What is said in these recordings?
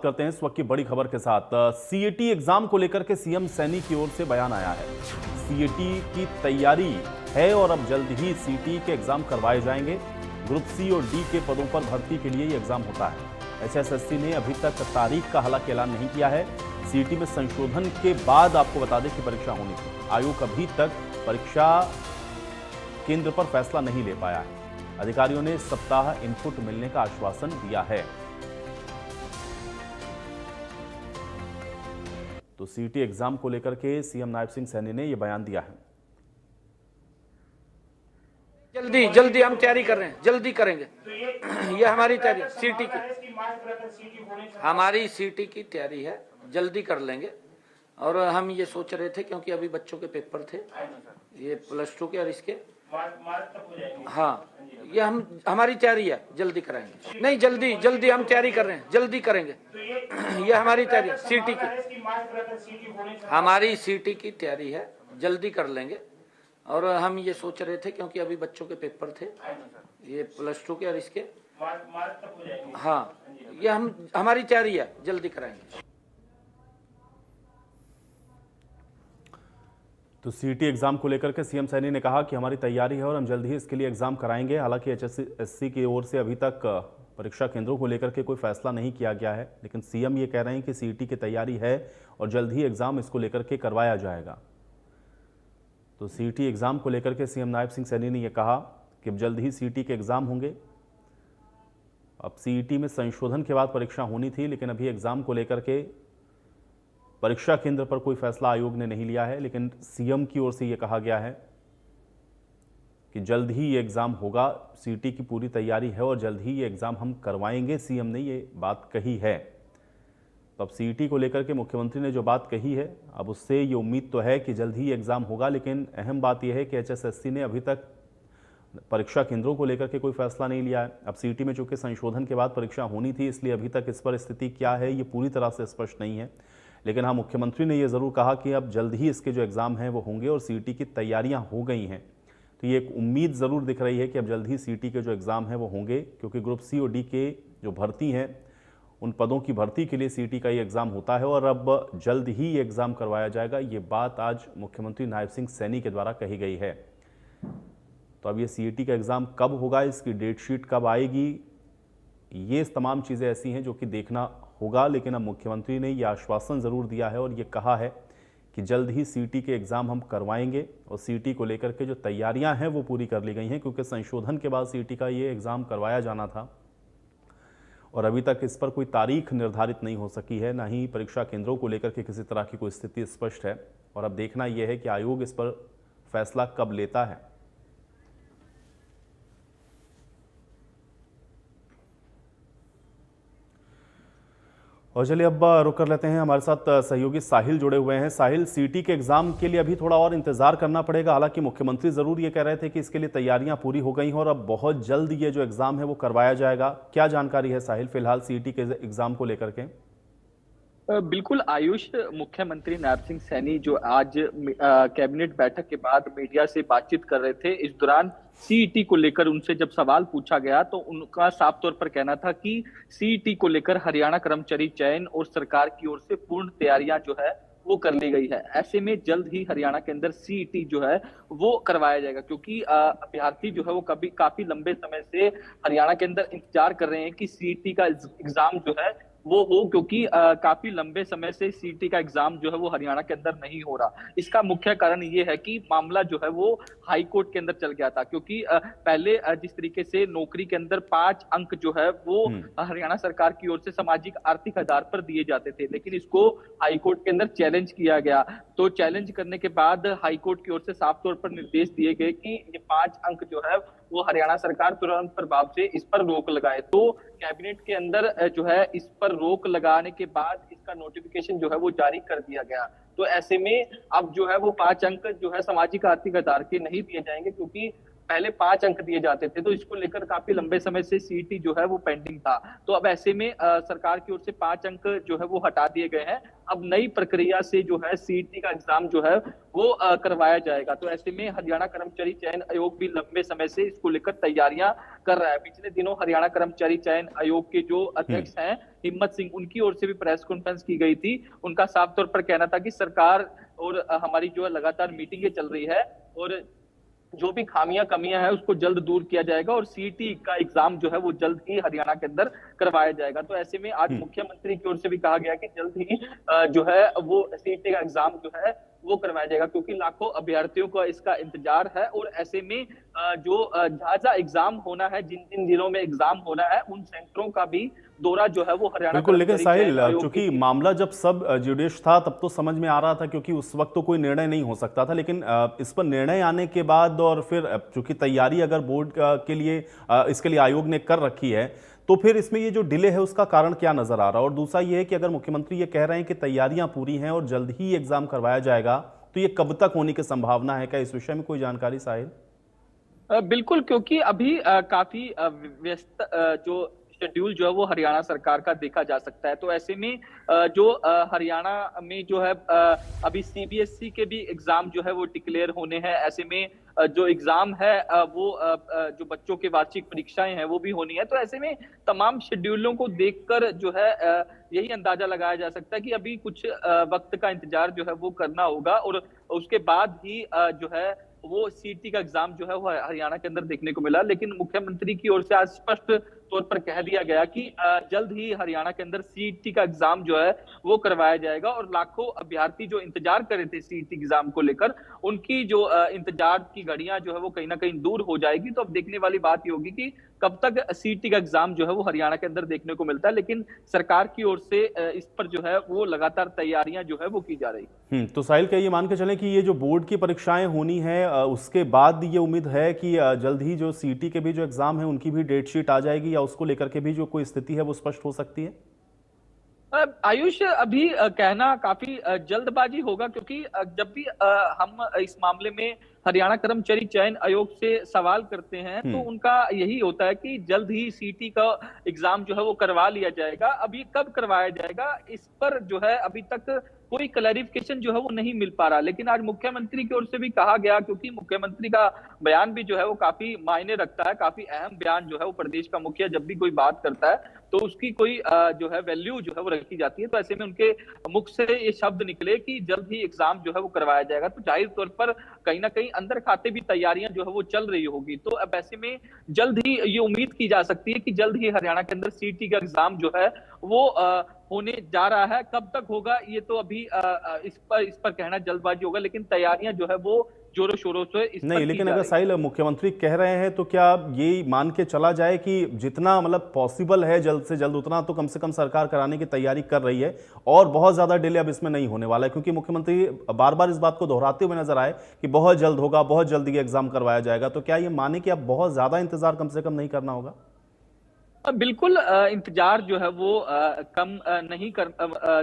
करते हैं इस वक्त की बड़ी खबर के साथ। सीईटी एग्जाम को लेकर के सीएम सैनी की ओर से बयान आया है। सीईटी की तैयारी है और अब जल्द ही सीईटी के एग्जाम करवाए जाएंगे। ग्रुप सी और डी के पदों पर भर्ती के लिए ये एग्जाम होता है। एचएसएससी ने अभी तक तारीख का हालांकि ऐलान नहीं किया है। सीईटी में संशोधन के बाद आपको बता दें कि परीक्षा होनी थी। आयोग अभी तक परीक्षा केंद्र पर फैसला नहीं ले पाया है। अधिकारियों ने इस सप्ताह इनपुट मिलने का आश्वासन दिया है। तो सीईटी एग्जाम को लेकर के सीएम नायब सिंह सैनी ने यह बयान दिया है। जल्दी जल्दी हम तैयारी कर रहे हैं, जल्दी करेंगे। ये हमारी तैयारी सीईटी की, हमारी सीईटी की तैयारी है, जल्दी कर लेंगे। और हम ये सोच रहे थे क्योंकि अभी बच्चों के पेपर थे, ये +2 के और इसके, हाँ, ये हमारी तैयारी है, जल्दी कराएंगे। नहीं, जल्दी जल्दी हम तैयारी कर रहे हैं, जल्दी करेंगे। ये हमारी तैयारी सीईटी की, हमारी सीईटी की तैयारी है, जल्दी कर लेंगे। और हम ये सोच रहे थे क्योंकि अभी बच्चों के पेपर थे, ये +2 के और इसके, हाँ, ये हमारी तैयारी है, जल्दी कराएंगे। तो सीईटी एग्जाम को लेकर के सीएम सैनी ने कहा कि हमारी तैयारी है और हम जल्द ही इसके लिए एग्जाम कराएंगे। हालांकि एचएसएससी की ओर से अभी तक परीक्षा केंद्रों को लेकर के कोई फैसला नहीं किया गया है, लेकिन सीएम ये कह रहे हैं कि सीईटी की तैयारी है और जल्द ही एग्जाम इसको लेकर के करवाया जाएगा। तो सीईटी एग्जाम को लेकर के सीएम नायब सिंह सैनी ने यह कहा कि जल्द ही सीईटी के एग्जाम होंगे। अब सीईटी में संशोधन के बाद परीक्षा होनी थी, लेकिन अभी एग्जाम को लेकर के परीक्षा केंद्र पर कोई फैसला आयोग ने नहीं लिया है, लेकिन सीएम की ओर से यह कहा गया है कि जल्द ही ये एग्जाम होगा। सीईटी की पूरी तैयारी है और जल्द ही ये एग्जाम हम करवाएंगे। सीएम ने ये बात कही है। तो अब सीईटी को लेकर के मुख्यमंत्री ने जो बात कही है, अब उससे ये उम्मीद तो है कि जल्द ही एग्जाम होगा। लेकिन अहम बात यह है कि एचएसएससी ने अभी तक परीक्षा केंद्रों को लेकर के कोई फैसला नहीं लिया है। अब सीईटी में चूंकि संशोधन के बाद परीक्षा होनी थी, इसलिए अभी तक इस पर स्थिति क्या है ये पूरी तरह से स्पष्ट नहीं है। लेकिन हाँ, मुख्यमंत्री ने यह जरूर कहा कि अब जल्द ही इसके जो एग्जाम हैं वो होंगे और सीईटी की तैयारियां हो गई हैं। तो ये एक उम्मीद जरूर दिख रही है कि अब जल्द ही सीईटी के जो एग्जाम हैं वो होंगे, क्योंकि ग्रुप सी और डी के जो भर्ती हैं उन पदों की भर्ती के लिए सीईटी का ये एग्जाम होता है और अब जल्द ही ये एग्जाम करवाया जाएगा। ये बात आज मुख्यमंत्री नायब सिंह सैनी के द्वारा कही गई है। तो अब ये सीईटी का एग्जाम कब होगा, इसकी डेट शीट कब आएगी, ये तमाम चीज़ें ऐसी हैं जो कि देखना होगा। लेकिन अब मुख्यमंत्री ने यह आश्वासन ज़रूर दिया है और ये कहा है कि जल्द ही सीईटी के एग्ज़ाम हम करवाएंगे और सीईटी को लेकर के जो तैयारियां हैं वो पूरी कर ली गई हैं, क्योंकि संशोधन के बाद सीईटी का ये एग्ज़ाम करवाया जाना था और अभी तक इस पर कोई तारीख निर्धारित नहीं हो सकी है, ना ही परीक्षा केंद्रों को लेकर के किसी तरह की कोई स्थिति स्पष्ट है। और अब देखना यह है कि आयोग इस पर फैसला कब लेता है। और चलिए अब रुक कर लेते हैं, हमारे साथ सहयोगी साहिल जुड़े हुए हैं। साहिल, सीईटी के एग्जाम के लिए अभी थोड़ा और इंतजार करना पड़ेगा। हालांकि मुख्यमंत्री जरूर ये कह रहे थे कि इसके लिए तैयारियां पूरी हो गई हैं और अब बहुत जल्द ये जो एग्जाम है वो करवाया जाएगा। क्या जानकारी है साहिल फिलहाल सीईटी के एग्जाम को लेकर के? बिल्कुल आयुष, मुख्यमंत्री नायब सिंह सैनी जो आज कैबिनेट बैठक के बाद मीडिया से बातचीत कर रहे थे, इस दौरान सीईटी को लेकर उनसे जब सवाल पूछा गया तो उनका साफ तौर पर कहना था कि सीईटी को लेकर हरियाणा कर्मचारी चयन और सरकार की ओर से पूर्ण तैयारियां जो है वो कर ली गई है। ऐसे में जल्द ही हरियाणा के अंदर सीईटी जो है वो करवाया जाएगा, क्योंकि अभ्यर्थी जो है वो काफी लंबे समय से हरियाणा के अंदर इंतजार कर रहे हैं कि सीईटी का एग्जाम जो है वो हो, क्योंकि काफी लंबे समय से सीईटी का एग्जाम जो है वो हरियाणा के अंदर नहीं हो रहा। इसका मुख्य कारण ये है कि मामला जो है वो हाई कोर्ट के अंदर चल गया था, क्योंकि पहले जिस तरीके से नौकरी के अंदर 5 अंक जो है वो हरियाणा सरकार की ओर से सामाजिक आर्थिक आधार पर दिए जाते थे, लेकिन इसको हाई कोर्ट के अंदर चैलेंज किया गया। तो चैलेंज करने के बाद हाई कोर्ट की ओर से साफ तौर पर निर्देश दिए गए कि ये 5 अंक जो है वो हरियाणा सरकार तुरंत प्रभाव से इस पर रोक लगाए। तो कैबिनेट के अंदर जो है इस पर रोक लगाने के बाद इसका नोटिफिकेशन जो है वो जारी कर दिया गया। तो ऐसे में अब जो है वो 5 अंक जो है सामाजिक आर्थिक आधार के नहीं दिए जाएंगे, क्योंकि पहले 5 अंक दिए जाते थे, तो इसको लेकर काफी लंबे समय से सीईटी जो है वो पेंडिंग था। तो अब ऐसे में सरकार की ओर से 5 अंक जो है वो हटा दिए गए हैं। अब नई प्रक्रिया से जो है सीईटी का एग्जाम जो है वो करवाया जाएगा। तो ऐसे में हरियाणा कर्मचारी चयन आयोग भी लंबे समय से इसको लेकर तैयारियां कर रहा है। पिछले दिनों हरियाणा कर्मचारी चयन आयोग के जो अध्यक्ष हैं हिम्मत सिंह, उनकी ओर से भी प्रेस कॉन्फ्रेंस की गई थी। उनका साफ तौर पर कहना था कि सरकार और हमारी जो है लगातार मीटिंगें चल रही है और जो भी खामियां कमियां हैं उसको जल्द दूर किया जाएगा और सीईटी का एग्जाम जो है वो जल्द ही हरियाणा के अंदर करवाया जाएगा। तो ऐसे में आज मुख्यमंत्री की ओर से भी कहा गया कि जल्द ही जो है वो सीईटी का एग्जाम जो है वो करवाया जाएगा, क्योंकि लाखों अभ्यर्थियों का इसका इंतजार है। और ऐसे में जो जहाँ एग्जाम होना है, जिन जिन जिलों में एग्जाम होना है, उन सेंटरों का भी दौरा जो है वो हरियाणा बिल्कुल। लेकिन कर्मचारी चयन साहिल, आयोग चूंकि की मामला जब सब जुडिश था तब तो समझ में आ रहा था, क्योंकि उस वक्त तो कोई निर्णय नहीं हो सकता था। लेकिन इस पर निर्णय आने के बाद और फिर चूंकि तैयारी अगर बोर्ड के लिए इसके लिए आयोग ने कर रखी है, तो फिर इसमें ये जो डिले है उसका कारण क्या नजर आ रहा है? और दूसरा ये है कि अगर मुख्यमंत्री ये कह रहे हैं कि तैयारियां पूरी हैं और जल्द ही एग्जाम करवाया जाएगा, तो ये कब तक होने की संभावना है? क्या इस विषय में कोई जानकारी साहिल? बिल्कुल, क्योंकि अभी काफी व्यस्त जो शेड्यूल जो है वो हरियाणा सरकार का देखा जा सकता है। तो ऐसे में जो हरियाणा में जो है अभी सीबीएसई के भी एग्जाम जो है वो डिक्लेयर होने हैं। ऐसे में जो एग्जाम है वो जो बच्चों के वार्षिक परीक्षाएं हैं वो भी होनी है। तो ऐसे में तमाम शेड्यूलों को देखकर जो है यही अंदाजा लगाया जा सकता है कि अभी कुछ वक्त का इंतजार जो है वो करना होगा और उसके बाद ही जो है वो सीईटी का एग्जाम जो है वो हरियाणा के अंदर देखने को मिला। लेकिन मुख्यमंत्री की ओर से आज स्पष्ट तौर पर कह दिया गया कि जल्द ही हरियाणा के अंदर सीईटी का एग्जाम जो है वो करवाया जाएगा और लाखों अभ्यर्थी जो इंतजार कर रहे थे सीईटी एग्जाम को लेकर, उनकी जो इंतजार की घड़ियां जो है वो कहीं ना कहीं दूर हो जाएगी। तो अब देखने वाली बात ये होगी कि कब तक सीईटी का एग्जाम जो है वो हरियाणा के अंदर देखने को मिलता है। लेकिन सरकार की ओर से इस पर जो है वो लगातार तैयारियां जो है वो की जा रही। तो साहिल, क्या ये मान के चलें कि ये जो बोर्ड की परीक्षाएं होनी है उसके बाद ये उम्मीद है कि जल्द ही जो सीईटी के भी जो एग्जाम है उनकी भी डेट शीट आ जाएगी, या उसको लेकर के भी जो कोई स्थिति है वो स्पष्ट हो सकती है? आयुष, अभी कहना काफी जल्दबाजी होगा, क्योंकि जब भी हम इस मामले में हरियाणा कर्मचारी चयन आयोग से सवाल करते हैं तो उनका यही होता है कि जल्द ही सीईटी का एग्जाम जो है वो करवा लिया जाएगा। अभी कब करवाया जाएगा इस पर जो है अभी तक कोई क्लैरिफिकेशन जो है वो नहीं मिल पा रहा। लेकिन आज मुख्यमंत्री की ओर से भी कहा गया, क्योंकि मुख्यमंत्री का बयान भी जो है वो काफी मायने रखता है, काफी अहम बयान जो है वो प्रदेश का मुखिया जब भी कोई बात करता है तो उसकी कोई जो है वैल्यू जो है वो रखी जाती है। तो ऐसे में उनके मुख से ये शब्द निकले कि जल्द ही एग्जाम जो है वो करवाया जाएगा, तो जाहिर तौर पर कहीं ना कहीं अंदर खाते भी तैयारियां जो है वो चल रही होगी। तो अब ऐसे में जल्द ही ये उम्मीद की जा सकती है कि जल्द ही हरियाणा के अंदर सीईटी का एग्जाम जो है वो होने जा रहा है। कब तक होगा ये तो अभी इस पर कहना जल्दबाजी होगा, लेकिन तैयारियां जो है वो जोरों शोरों से इस नहीं, पर लेकिन की जा अगर रही साहिल मुख्यमंत्री कह रहे हैं तो क्या ये मान के चला जाए कि जितना मतलब पॉसिबल है जल्द से जल्द उतना तो कम से कम सरकार कराने की तैयारी कर रही है और बहुत ज्यादा डिले अब इसमें नहीं होने वाला है? क्योंकि मुख्यमंत्री बार बार इस बात को दोहराते हुए नजर आए कि बहुत जल्द होगा, बहुत जल्द ये एग्जाम करवाया जाएगा। तो क्या ये माने कि अब बहुत ज्यादा इंतजार कम से कम नहीं करना होगा? बिल्कुल, इंतजार जो है वो कम नहीं कर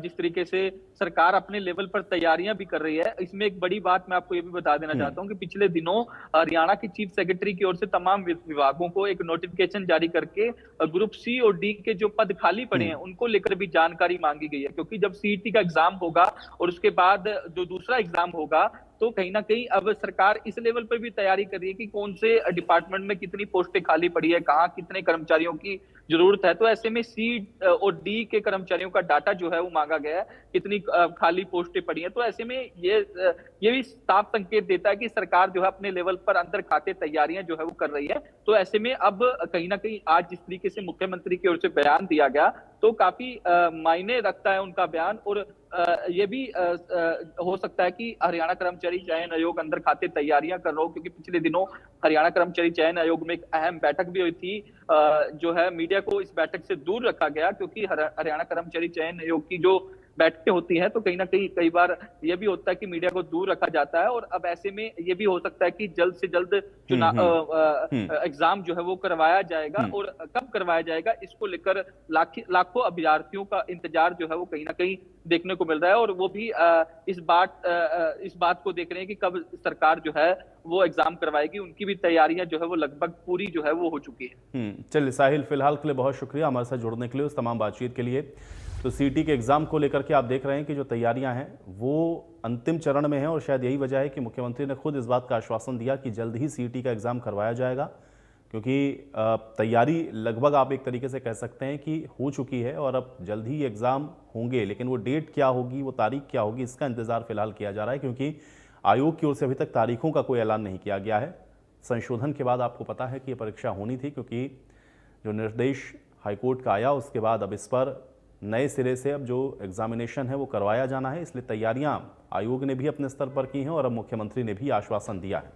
जिस तरीके से सरकार अपने लेवल पर तैयारियां भी कर रही है। इसमें एक बड़ी बात मैं आपको ये भी बता देना चाहता हूं कि पिछले दिनों हरियाणा की चीफ सेक्रेटरी की ओर से तमाम विभागों को एक नोटिफिकेशन जारी करके ग्रुप सी और डी के जो पद खाली पड़े हैं उनको लेकर भी जानकारी मांगी गई है। क्योंकि जब सीईटी का एग्जाम होगा और उसके बाद जो दूसरा एग्जाम होगा तो कहीं ना कहीं अब सरकार इस लेवल पर भी तैयारी कर रही है कि कौन से डिपार्टमेंट में कितनी पोस्टें खाली पड़ी है, कहाँ कितने कर्मचारियों की जरूरत है। तो ऐसे में सी और डी के कर्मचारियों का डाटा जो है वो मांगा गया है, कितनी खाली पोस्टें पड़ी हैं। तो ऐसे में ये भी साफ संकेत देता है कि सरकार जो है अपने लेवल पर अंदर खाते तैयारियां जो है वो कर रही है। तो ऐसे में अब कहीं ना कहीं आज जिस तरीके से मुख्यमंत्री की ओर से बयान दिया गया तो काफी मायने रखता है उनका बयान। और ये भी हो सकता है कि हरियाणा कर्मचारी चयन आयोग अंदर खाते तैयारियां कर रहा हो, क्योंकि पिछले दिनों हरियाणा कर्मचारी चयन आयोग में एक अहम बैठक भी हुई थी। जो है मीडिया को इस बैठक से दूर रखा गया, क्योंकि हरियाणा कर्मचारी चयन आयोग की जो बैठकें होती हैं तो कहीं ना कहीं कई बार ये भी होता है कि मीडिया को दूर रखा जाता है, और अब ऐसे में ये भी हो सकता है कि जल्द से जल्द चुनाव एग्जाम जो है वो करवाया जाएगा, और कब करवाया जाएगा इसको लेकर लाखों अभ्यर्थियों का इंतजार जो है वो कहीं ना कहीं देखने को मिल रहा है, और वो भी इस बात को देख रहे हैं कि कब सरकार जो है वो एग्जाम करवाएगी। उनकी भी तैयारियां जो है वो लगभग पूरी जो है वो हो चुकी है। चलिए साहिल, फिलहाल के लिए बहुत शुक्रिया हमारे साथ जुड़ने के लिए, उस तमाम बातचीत के लिए। तो सीटी के एग्जाम को लेकर के आप देख रहे हैं कि जो तैयारियां हैं वो अंतिम चरण में हैं, और शायद यही वजह है कि मुख्यमंत्री ने खुद इस बात का आश्वासन दिया कि जल्द ही सीटी का एग्जाम करवाया जाएगा, क्योंकि तैयारी लगभग आप एक तरीके से कह सकते हैं कि हो चुकी है, और अब जल्द ही एग्ज़ाम होंगे। लेकिन वो डेट क्या होगी, वो तारीख क्या होगी, इसका इंतज़ार फिलहाल किया जा रहा है, क्योंकि आयोग की ओर से अभी तक तारीखों का कोई ऐलान नहीं किया गया है। संशोधन के बाद आपको पता है कि ये परीक्षा होनी थी, क्योंकि जो निर्देश हाईकोर्ट का आया उसके बाद अब इस पर नए सिरे से अब जो एग्जामिनेशन है वो करवाया जाना है। इसलिए तैयारियां आयोग ने भी अपने स्तर पर की हैं, और अब मुख्यमंत्री ने भी आश्वासन दिया है।